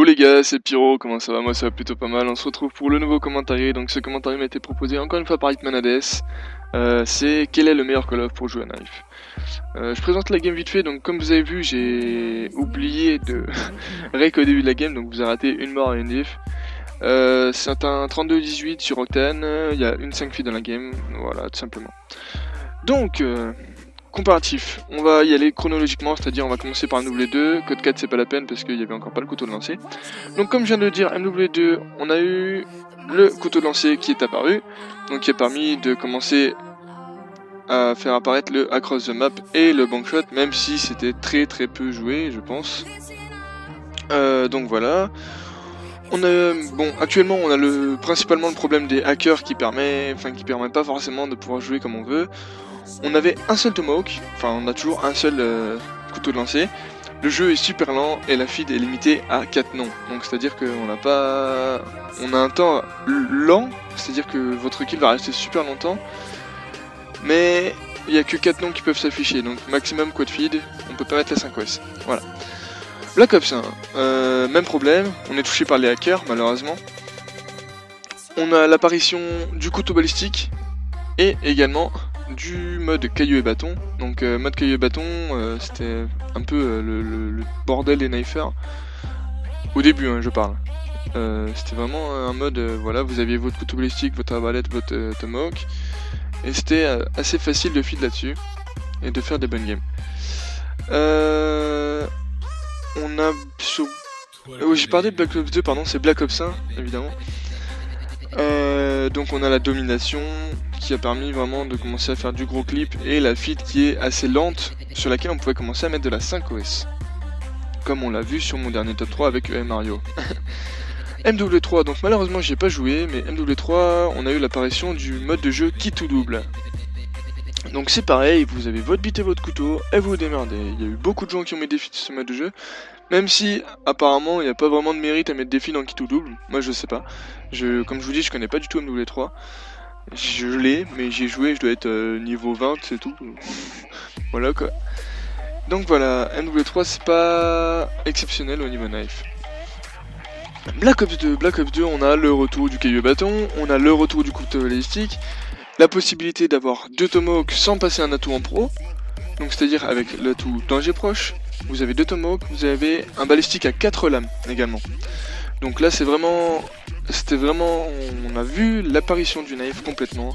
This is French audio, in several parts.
Yo les gars, c'est Pyro, comment ça va? Moi ça va plutôt pas mal, on se retrouve pour le nouveau commentaire. Donc ce commentaire m'a été proposé encore une fois par Hitmanades. C'est quel est le meilleur Call of pour jouer à Knife. Je présente la game vite fait, donc comme vous avez vu j'ai oublié de rec au début de la game, donc vous avez raté une mort et une diff. C'est un 32-18 sur Octane, il y a une 5 filles dans la game, voilà tout simplement. Donc comparatif, on va y aller chronologiquement, c'est-à-dire on va commencer par MW2, code 4 c'est pas la peine parce qu'il y avait encore pas le couteau de lancer. Donc comme je viens de le dire, MW2, on a eu le couteau de lancer qui est apparu, donc qui a permis de commencer à faire apparaître le Across the Map et le Bankshot, même si c'était très peu joué je pense. Donc voilà. Actuellement on a principalement le problème des hackers qui permet pas forcément de pouvoir jouer comme on veut. On avait un seul tomahawk, on a toujours un seul couteau de lancer. Le jeu est super lent et la feed est limitée à 4 noms. Donc c'est à dire qu'on a un temps lent, c'est à dire que votre kill va rester super longtemps. Mais il n'y a que 4 noms qui peuvent s'afficher, donc maximum quad feed, on peut pas mettre la 5OS. Voilà. Black Ops 1, même problème, on est touché par les hackers malheureusement. On a l'apparition du couteau balistique et également du mode caillou et bâton. Donc mode caillou et bâton, c'était un peu le bordel des knifers. Au début je parle. C'était vraiment un mode, voilà, vous aviez votre couteau balistique, votre arbalète, votre tomahawk. Et c'était assez facile de feed là-dessus et de faire des bonnes games. On a sur... j'ai parlé de Black Ops 2, pardon, c'est Black Ops 1 évidemment. Donc on a la domination qui a permis vraiment de commencer à faire du gros clip et la feed qui est assez lente sur laquelle on pouvait commencer à mettre de la 5OS. Comme on l'a vu sur mon dernier top 3 avec Mario. MW3, donc malheureusement j'y ai pas joué, mais MW3 on a eu l'apparition du mode de jeu qui tout double. Donc c'est pareil, vous avez votre bite et votre couteau et vous vous démerdez. Il y a eu beaucoup de gens qui ont mis des feeds sur ce mode de jeu. Même si apparemment il n'y a pas vraiment de mérite à mettre des feeds en kit ou double, moi je sais pas. Comme je vous dis, je connais pas du tout MW3. Je l'ai, mais j'y ai joué, je dois être niveau 20, c'est tout. Voilà quoi. Donc voilà, MW3 c'est pas exceptionnel au niveau knife. Black Ops 2, on a le retour du caillou et bâton, on a le retour du couteau balistique, la possibilité d'avoir 2 tomahawks sans passer un atout en pro, donc c'est-à-dire avec l'atout danger proche. Vous avez 2 tomahawks, vous avez un balistique à 4 lames également. Donc là on a vu l'apparition du knife complètement.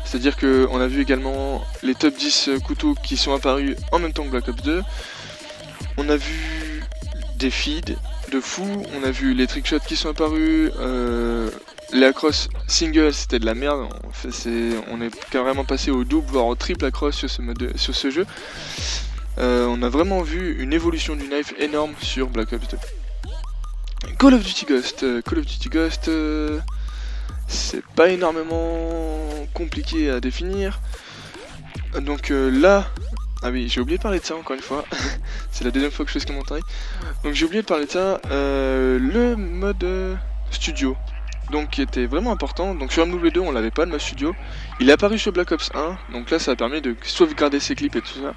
C'est-à-dire qu'on a vu également les top 10 couteaux qui sont apparus en même temps que Black Ops 2. On a vu des feeds de fou, on a vu les trickshots qui sont apparus, les across single c'était de la merde, on est carrément passé au double voire au triple across sur ce jeu. On a vraiment vu une évolution du knife énorme sur Black Ops 2. Call of Duty Ghost, c'est pas énormément compliqué à définir. Donc là, ah oui, j'ai oublié de parler de ça encore une fois. C'est la deuxième fois que je fais ce commentaire. Donc j'ai oublié de parler de ça. Le mode studio, donc qui était vraiment important. Donc sur MW2 on l'avait pas, le mode studio. Il est apparu sur Black Ops 1. Donc là ça a permis de sauvegarder ses clips et tout ça.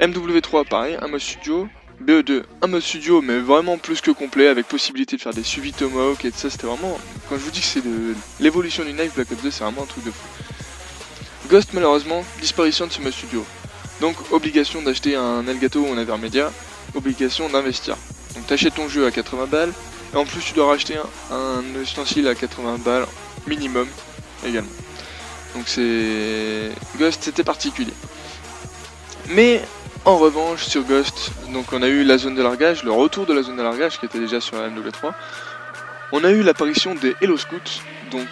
MW3 pareil, un mode studio. BE2, un mode studio mais vraiment plus que complet, avec possibilité de faire des suivis tomahawk et tout ça. C'était vraiment, quand je vous dis que c'est l'évolution du knife, Black Ops 2 c'est vraiment un truc de fou. Ghost malheureusement, disparition de ce mode studio. Donc obligation d'acheter un Elgato ou un Avermedia, obligation d'investir. Donc t'achètes ton jeu à 80 balles, et en plus tu dois racheter un ustensile à 80 balles minimum également. Donc Ghost c'était particulier. Mais en revanche sur Ghost, donc on a eu la zone de largage, le retour de la zone de largage qui était déjà sur la MW3. On a eu l'apparition des Hello Scouts, donc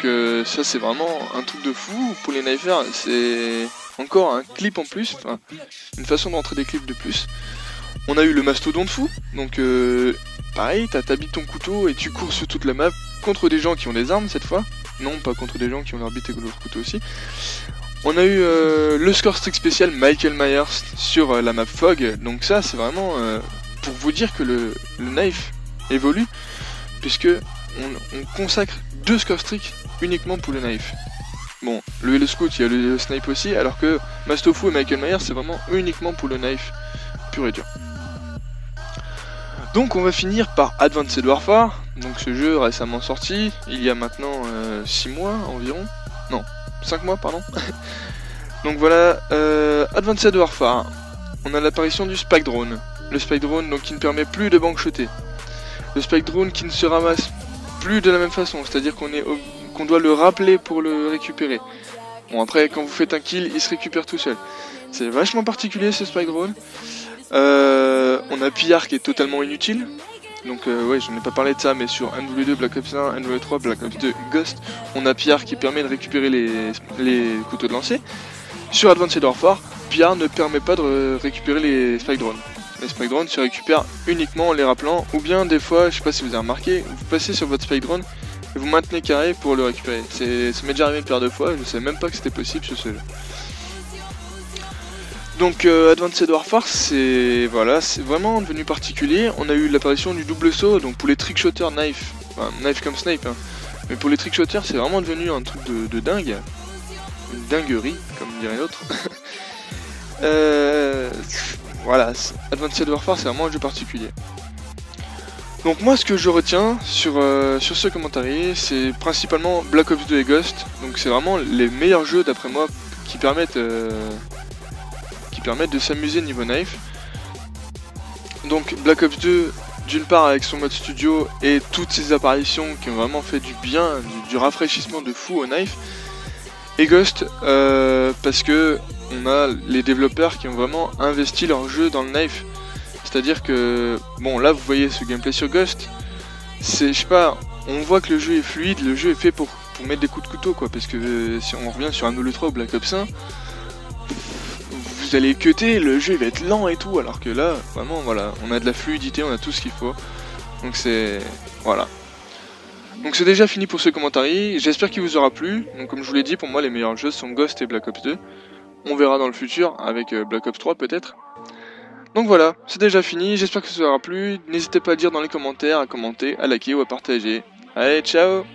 ça c'est vraiment un truc de fou pour les knifers, c'est encore un clip en plus, une façon d'entrer des clips de plus. On a eu le mastodonte fou, donc pareil, t'habites ton couteau et tu cours sur toute la map contre des gens qui ont des armes cette fois, non pas contre des gens qui ont leur bite et leur couteau aussi. On a eu le score streak spécial Michael Myers sur la map Fog, donc ça c'est vraiment pour vous dire que le knife évolue, puisque on consacre 2 score streaks uniquement pour le knife. Bon, le Hello Scout, il y a le snipe aussi, alors que Mastofu et Michael Myers c'est vraiment uniquement pour le knife pur et dur. Donc on va finir par Advanced Warfare, donc ce jeu récemment sorti, il y a maintenant 6 mois environ, non, 5 mois pardon. Donc voilà, Advanced Warfare, on a l'apparition du Spike Drone. Le Spike Drone donc, qui ne permet plus de bankshotter. Le Spike Drone qui ne se ramasse plus de la même façon, c'est-à-dire qu'on doit le rappeler pour le récupérer. Bon après quand vous faites un kill, il se récupère tout seul. C'est vachement particulier ce Spike Drone. On a PR qui est totalement inutile. Donc ouais, j'en ai pas parlé de ça, mais sur NW2, Black Ops 1, NW3, Black Ops 2, Ghost, on a PR qui permet de récupérer les couteaux de lancer. Sur Advanced Warfare, PR ne permet pas de récupérer les Spike Drones. Les Spike Drones se récupèrent uniquement en les rappelant, ou bien des fois, je sais pas si vous avez remarqué, vous passez sur votre Spike Drone et vous maintenez carré pour le récupérer. Ça m'est déjà arrivé une paire de fois, je savais même pas que c'était possible sur ce jeu. Donc Advanced Warfare, c'est vraiment devenu particulier. On a eu l'apparition du double saut, donc pour les trickshotters knife, enfin knife comme snipe, hein. Mais pour les trickshotters, c'est vraiment devenu un truc de dingue, une dinguerie, comme dirait l'autre. Voilà, Advanced Warfare, c'est vraiment un jeu particulier. Donc moi, ce que je retiens sur ce commentaire, c'est principalement Black Ops 2 et Ghost. Donc c'est vraiment les meilleurs jeux d'après moi qui permettent de s'amuser niveau knife. Donc Black Ops 2, d'une part avec son mode studio et toutes ses apparitions qui ont vraiment fait du bien, du rafraîchissement de fou au knife. Et Ghost parce que on a les développeurs qui ont vraiment investi leur jeu dans le knife. C'est-à-dire que, bon là vous voyez ce gameplay sur Ghost, c'est, je sais pas, on voit que le jeu est fluide, le jeu est fait pour mettre des coups de couteau quoi, parce que si on revient sur un Halo 3 ou Black Ops 1, vous allez cutter, le jeu il va être lent et tout, alors que là, vraiment voilà, on a de la fluidité, on a tout ce qu'il faut, donc c'est, voilà. Donc c'est déjà fini pour ce commentaire, j'espère qu'il vous aura plu. Donc comme je vous l'ai dit, pour moi les meilleurs jeux sont Ghost et Black Ops 2. On verra dans le futur avec Black Ops 3 peut-être. Donc voilà, c'est déjà fini, j'espère que ça vous aura plu. N'hésitez pas à dire dans les commentaires, à commenter, à liker ou à partager. Allez, ciao!